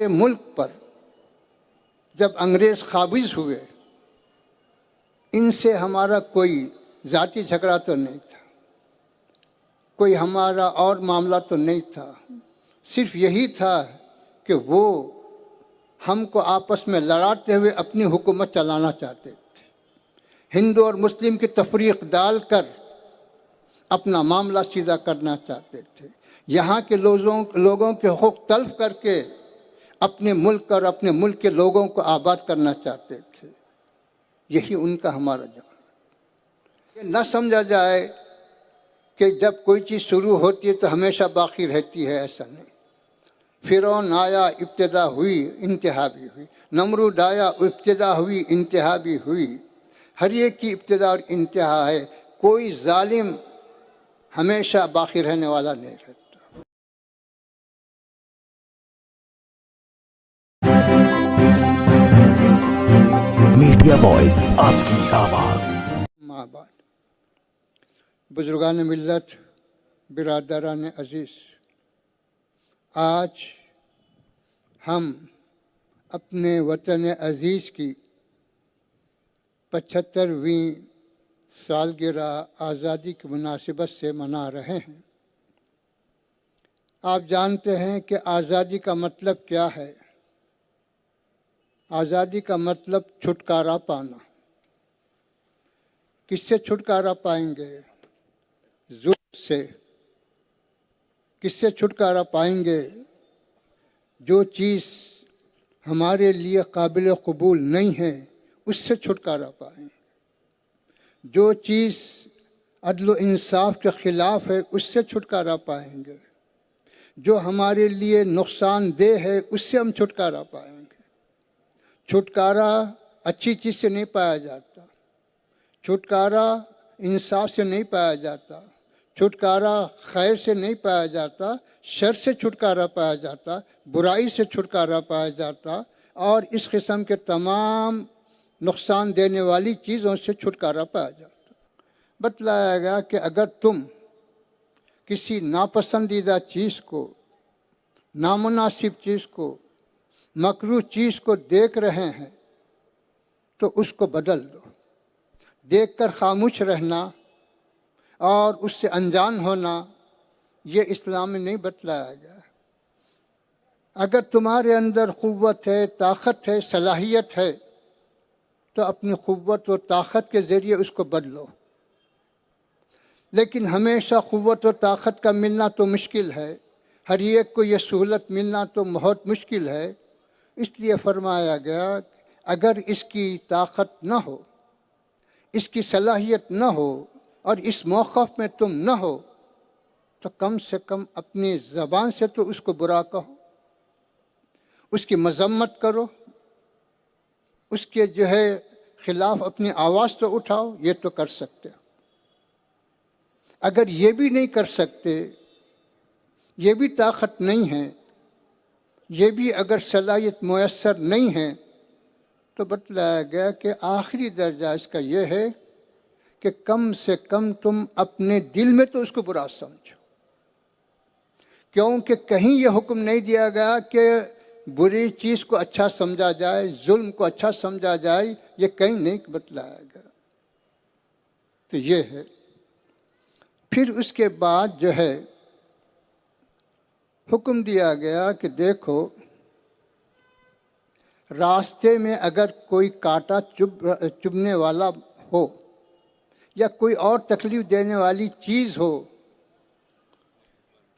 ملک پر جب انگریز قابض ہوئے، ان سے ہمارا کوئی ذاتی جھگڑا تو نہیں تھا، کوئی ہمارا اور معاملہ تو نہیں تھا، صرف یہی تھا کہ وہ ہم کو آپس میں لڑاتے ہوئے اپنی حکومت چلانا چاہتے تھے، ہندو اور مسلم کی تفریق ڈال کر اپنا معاملہ سیدھا کرنا چاہتے تھے، یہاں کے لوگوں کے حقوق تلف کر کے اپنے ملک اور اپنے ملک کے لوگوں کو آباد کرنا چاہتے تھے۔ یہی ان کا ہمارا جواب۔ یہ نہ سمجھا جائے کہ جب کوئی چیز شروع ہوتی ہے تو ہمیشہ باقی رہتی ہے، ایسا نہیں۔ فرعون آیا، ابتدا ہوئی، انتہا بھی ہوئی۔ نمرود آیا، ابتدا ہوئی، انتہا بھی ہوئی۔ ہر ایک کی ابتدا اور انتہا ہے، کوئی ظالم ہمیشہ باقی رہنے والا نہیں رہتا۔ میڈیا وائس، آپ کی آواز۔ ماں باپ، بزرگان ملت، برادران عزیز، آج ہم اپنے وطن عزیز کی 75ویں سالگرہ آزادی کی مناسبت سے منا رہے ہیں۔ آپ جانتے ہیں کہ آزادی کا مطلب کیا ہے؟ آزادی کا مطلب چھٹکارا پانا۔ کس سے چھٹکارا پائیں گے؟ ظلم سے۔ کس سے چھٹکارا پائیں گے؟ جو چیز ہمارے لیے قابل قبول نہیں ہے اس سے چھٹکارا پائیں گے۔ جو چیز عدل و انصاف کے خلاف ہے اس سے چھٹکارا پائیں گے۔ جو ہمارے لیے نقصان دہ ہے اس سے ہم چھٹکارا پائیں گے۔ چھٹکارا اچھی چیز سے نہیں پایا جاتا، چھٹکارا انصاف سے نہیں پایا جاتا، چھٹکارا خیر سے نہیں پایا جاتا، شر سے چھٹکارا پایا جاتا، برائی سے چھٹکارا پایا جاتا، اور اس قسم کے تمام نقصان دینے والی چیزوں سے چھٹکارا پایا جاتا۔ بتلایا گیا کہ اگر تم کسی ناپسندیدہ چیز کو، نامناسب چیز کو، مکروہ چیز کو دیکھ رہے ہیں تو اس کو بدل دو۔ دیکھ کر خاموش رہنا اور اس سے انجان ہونا یہ اسلام میں نہیں بتلایا گیا۔ اگر تمہارے اندر قوت ہے، طاقت ہے، صلاحیت ہے تو اپنی قوت و طاقت کے ذریعے اس کو بدلو۔ لیکن ہمیشہ قوت و طاقت کا ملنا تو مشکل ہے، ہر ایک کو یہ سہولت ملنا تو بہت مشکل ہے، اس لیے فرمایا گیا اگر اس کی طاقت نہ ہو، اس کی صلاحیت نہ ہو اور اس موقف میں تم نہ ہو تو کم سے کم اپنی زبان سے تو اس کو برا کہو، اس کی مذمت کرو، اس کے خلاف اپنی آواز تو اٹھاؤ، یہ تو کر سکتے ہو۔ اگر یہ بھی نہیں کر سکتے، یہ بھی طاقت نہیں ہے، یہ بھی اگر صلاحیت میسر نہیں ہے تو بتلایا گیا کہ آخری درجہ اس کا یہ ہے کہ کم سے کم تم اپنے دل میں تو اس کو برا سمجھو، کیونکہ کہیں یہ حکم نہیں دیا گیا کہ بری چیز کو اچھا سمجھا جائے، ظلم کو اچھا سمجھا جائے، یہ کہیں نہیں بتلایا گیا۔ تو یہ ہے۔ پھر اس کے بعد حکم دیا گیا کہ دیکھو راستے میں اگر کوئی کانٹا چبھنے والا ہو یا کوئی اور تکلیف دینے والی چیز ہو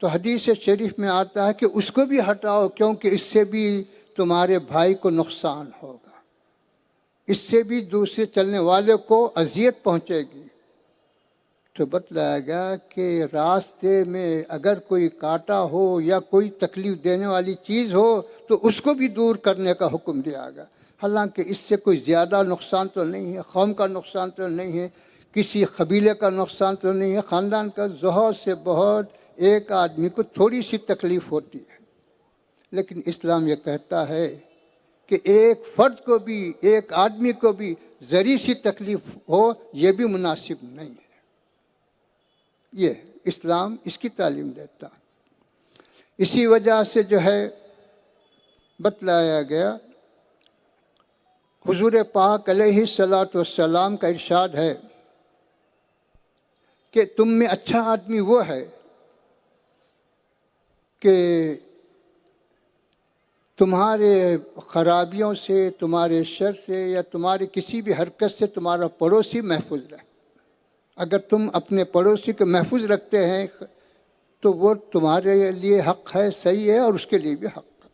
تو حدیث شریف میں آتا ہے کہ اس کو بھی ہٹاؤ، کیونکہ اس سے بھی تمہارے بھائی کو نقصان ہوگا، اس سے بھی دوسرے چلنے والے کو اذیت پہنچے گی۔ تو بتلایا گیا کہ راستے میں اگر کوئی کانٹا ہو یا کوئی تکلیف دینے والی چیز ہو تو اس کو بھی دور کرنے کا حکم دیا گیا۔ حالانکہ اس سے کوئی زیادہ نقصان تو نہیں ہے، قوم کا نقصان تو نہیں ہے، کسی قبیلے کا نقصان تو نہیں ہے، خاندان کا بہت سے بہت ایک آدمی کو تھوڑی سی تکلیف ہوتی ہے، لیکن اسلام یہ کہتا ہے کہ ایک فرد کو بھی، ایک آدمی کو بھی ذرا سی تکلیف ہو یہ بھی مناسب نہیں ہے۔ یہ اسلام اس کی تعلیم دیتا۔ اسی وجہ سے بتلایا گیا، حضور پاک علیہ الصلاۃ والسلام کا ارشاد ہے کہ تم میں اچھا آدمی وہ ہے کہ تمہارے خرابیوں سے، تمہارے شر سے یا تمہاری کسی بھی حرکت سے تمہارا پڑوسی محفوظ رہے۔ اگر تم اپنے پڑوسی کو محفوظ رکھتے ہیں تو وہ تمہارے لیے حق ہے، صحیح ہے، اور اس کے لیے بھی حق ہے۔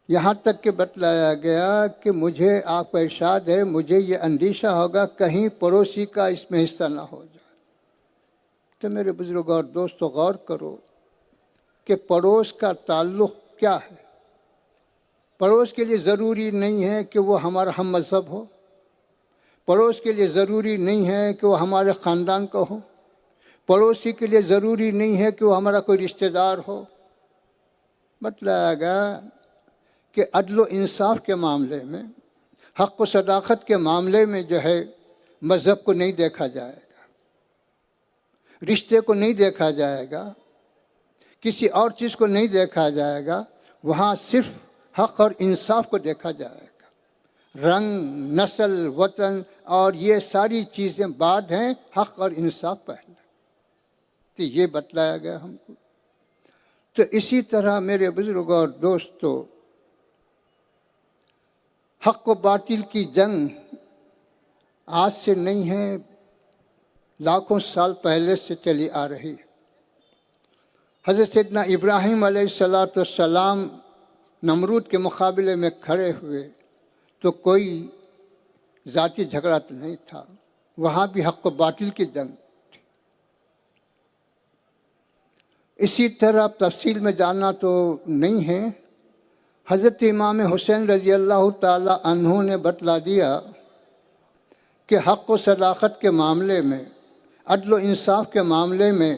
یہاں تک کہ بتلایا گیا کہ مجھے، آپ کا ارشاد ہے، مجھے یہ اندیشہ ہوگا کہیں پڑوسی کا اس میں حصہ نہ ہو جائے۔ تو میرے بزرگوں اور دوستو، غور کرو کہ پڑوس کا تعلق کیا ہے۔ پڑوس کے لیے ضروری نہیں ہے کہ وہ ہمارا ہم مذہب ہو، پڑوس کے لیے ضروری نہیں ہے کہ وہ ہمارے خاندان کا ہو، پڑوسی کے لیے ضروری نہیں ہے کہ وہ ہمارا کوئی رشتہ دار ہو۔ بتلایا گیا کہ عدل و انصاف کے معاملے میں، حق و صداقت کے معاملے میں جو ہے، مذہب کو نہیں دیکھا جائے گا، رشتے کو نہیں دیکھا جائے گا، کسی اور چیز کو نہیں دیکھا جائے گا، وہاں صرف حق اور انصاف کو دیکھا جائے گا۔ رنگ، نسل، وطن اور یہ ساری چیزیں بعد ہیں، حق اور انصاف پہلے۔ تو یہ بتلایا گیا ہم کو۔ تو اسی طرح میرے بزرگوں اور دوستو، حق و باطل کی جنگ آج سے نہیں ہے، لاکھوں سال پہلے سے چلی آ رہی ہے۔ حضرت سیدنا ابراہیم علیہ السلام نمرود کے مقابلے میں کھڑے ہوئے تو کوئی ذاتی جھگڑا تو نہیں تھا، وہاں بھی حق و باطل کی جنگ تھی۔ اسی طرح تفصیل میں جاننا تو نہیں ہے، حضرت امام حسین رضی اللہ تعالی عنہ نے بتلا دیا کہ حق و صداقت کے معاملے میں، عدل و انصاف کے معاملے میں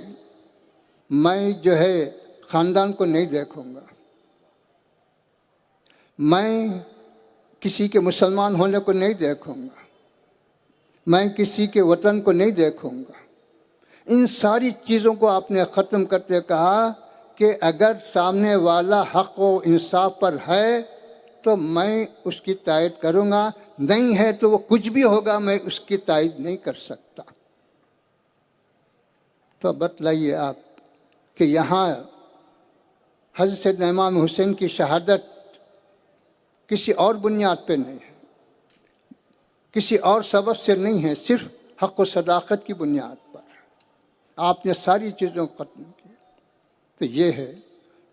میں جو ہے خاندان کو نہیں دیکھوں گا، میں کسی کے مسلمان ہونے کو نہیں دیکھوں گا، میں کسی کے وطن کو نہیں دیکھوں گا۔ ان ساری چیزوں کو آپ نے ختم کرتے کہا کہ اگر سامنے والا حق و انصاف پر ہے تو میں اس کی تائید کروں گا، نہیں ہے تو وہ کچھ بھی ہوگا، میں اس کی تائید نہیں کر سکتا۔ تو بتلائیے آپ کہ یہاں حضرت سیدنا امام حسین کی شہادت کسی اور بنیاد پہ نہیں ہے، کسی اور سبب سے نہیں ہے، صرف حق و صداقت کی بنیاد پر آپ نے ساری چیزوں کو ختم کی۔ تو یہ ہے،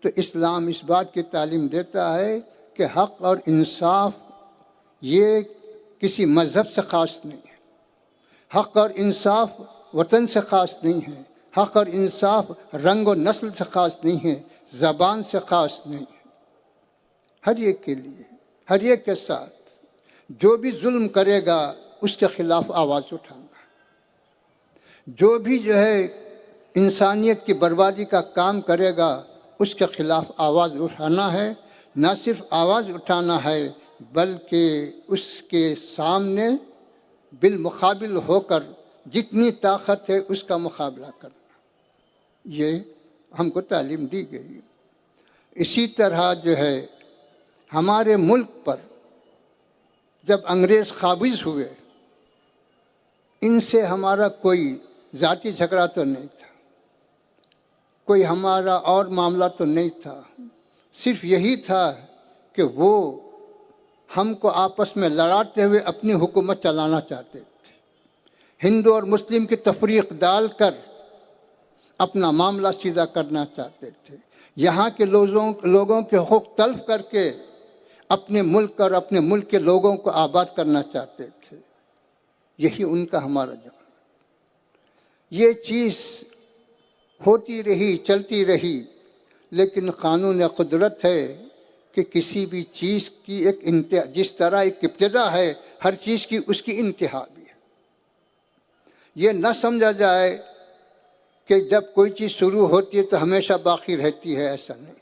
تو اسلام اس بات کی تعلیم دیتا ہے کہ حق اور انصاف یہ کسی مذہب سے خاص نہیں ہے، حق اور انصاف وطن سے خاص نہیں ہے، حق اور انصاف رنگ و نسل سے خاص نہیں ہے، زبان سے خاص نہیں ہے، ہر ایک کے لیے، ہر ایک کے ساتھ جو بھی ظلم کرے گا اس کے خلاف آواز اٹھانا، جو بھی جو ہے انسانیت کی بربادی کا کام کرے گا اس کے خلاف آواز اٹھانا ہے، نہ صرف آواز اٹھانا ہے بلکہ اس کے سامنے بالمقابل ہو کر جتنی طاقت ہے اس کا مقابلہ کرنا، یہ ہم کو تعلیم دی گئی۔ اسی طرح جو ہے ہمارے ملک پر جب انگریز قابض ہوئے، ان سے ہمارا کوئی ذاتی جھگڑا تو نہیں تھا، کوئی ہمارا اور معاملہ تو نہیں تھا، صرف یہی تھا کہ وہ ہم کو آپس میں لڑاتے ہوئے اپنی حکومت چلانا چاہتے تھے، ہندو اور مسلم کی تفریق ڈال کر اپنا معاملہ سیدھا کرنا چاہتے تھے، یہاں کے لوگوں کے حقوق تلف کر کے اپنے ملک اور اپنے ملک کے لوگوں کو آباد کرنا چاہتے تھے۔ یہی ان کا ہمارا جواب۔ یہ چیز ہوتی رہی، چلتی رہی، لیکن قانون قدرت ہے کہ کسی بھی چیز کی ایک انتہا، جس طرح ایک ابتدا ہے ہر چیز کی اس کی انتہا بھی ہے۔ یہ نہ سمجھا جائے کہ جب کوئی چیز شروع ہوتی ہے تو ہمیشہ باقی رہتی ہے، ایسا نہیں۔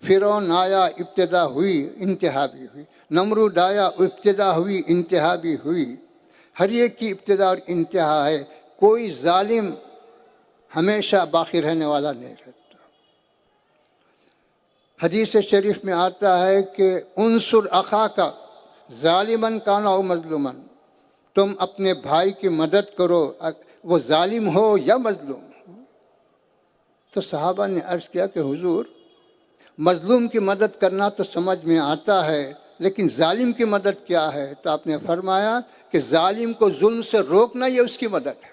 فرعون آیا، ابتدا ہوئی، انتہا بھی ہوئی، نمرود آیا، ابتدا ہوئی، انتہا بھی ہوئی، ہر ایک کی ابتدا اور انتہا ہے، کوئی ظالم ہمیشہ باقی رہنے والا نہیں رہتا۔ حدیث شریف میں آتا ہے کہ انصر اخاک ظالمن کان او مظلومن، تم اپنے بھائی کی مدد کرو وہ ظالم ہو یا مظلوم۔ تو صحابہ نے عرض کیا کہ حضور مظلوم کی مدد کرنا تو سمجھ میں آتا ہے، لیکن ظالم کی مدد کیا ہے؟ تو آپ نے فرمایا کہ ظالم کو ظلم سے روکنا یہ اس کی مدد ہے۔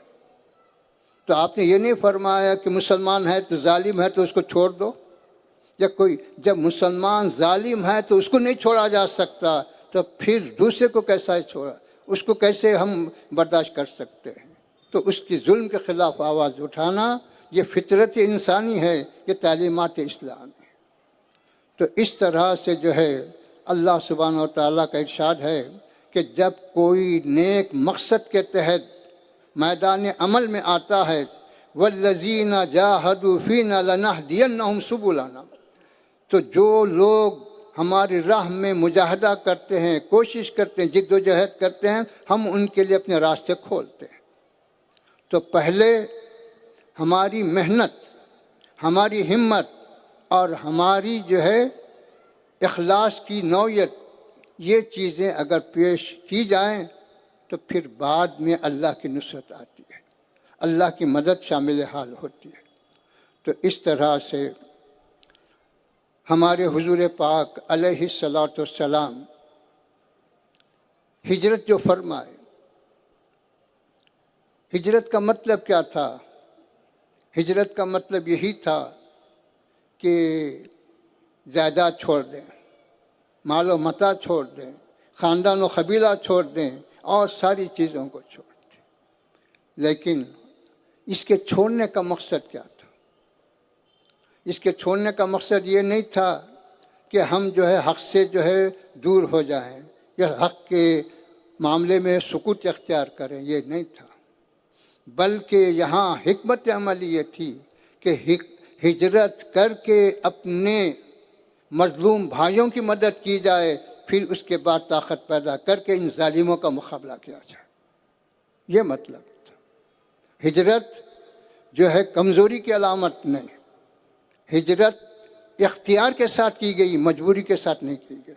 تو آپ نے یہ نہیں فرمایا کہ مسلمان ہے تو ظالم ہے تو اس کو چھوڑ دو، یا کوئی جب مسلمان ظالم ہے تو اس کو نہیں چھوڑا جا سکتا تو پھر دوسرے کو کیسا چھوڑا، اس کو کیسے ہم برداشت کر سکتے ہیں؟ تو اس کی ظلم کے خلاف آواز اٹھانا یہ فطرت انسانی ہے، یہ تعلیمات اسلام ہے۔ تو اس طرح سے جو ہے اللہ سبحانہ و تعالیٰ کا ارشاد ہے کہ جب کوئی نیک مقصد کے تحت میدان عمل میں آتا ہے والذین جاہدوا فینا لنہدینہم سبلنا، تو جو لوگ ہماری راہ میں مجاہدہ کرتے ہیں، کوشش کرتے ہیں، جد و جہد کرتے ہیں، ہم ان کے لیے اپنے راستے کھولتے ہیں۔ تو پہلے ہماری محنت، ہماری ہمت اور ہماری جو ہے اخلاص کی نوعیت، یہ چیزیں اگر پیش کی جائیں تو پھر بعد میں اللہ کی نصرت آتی ہے، اللہ کی مدد شامل حال ہوتی ہے۔ تو اس طرح سے ہمارے حضور پاک علیہ الصلاۃ والسلام ہجرت جو فرمائے، ہجرت کا مطلب کیا تھا؟ ہجرت کا مطلب یہی تھا کہ جائیداد چھوڑ دیں، مال و متاع چھوڑ دیں، خاندان و قبیلہ چھوڑ دیں اور ساری چیزوں کو چھوڑ دیں۔ لیکن اس کے چھوڑنے کا مقصد کیا تھا؟ اس کے چھوڑنے کا مقصد یہ نہیں تھا کہ ہم جو ہے حق سے جو ہے دور ہو جائیں یا حق کے معاملے میں سکوت اختیار کریں، یہ نہیں تھا، بلکہ یہاں حکمت عملی یہ تھی کہ ہجرت کر کے اپنے مظلوم بھائیوں کی مدد کی جائے، پھر اس کے بعد طاقت پیدا کر کے ان ظالموں کا مقابلہ کیا جائے۔ یہ مطلب تھا۔ ہجرت جو ہے کمزوری کی علامت نہیں، ہجرت اختیار کے ساتھ کی گئی، مجبوری کے ساتھ نہیں کی گئی۔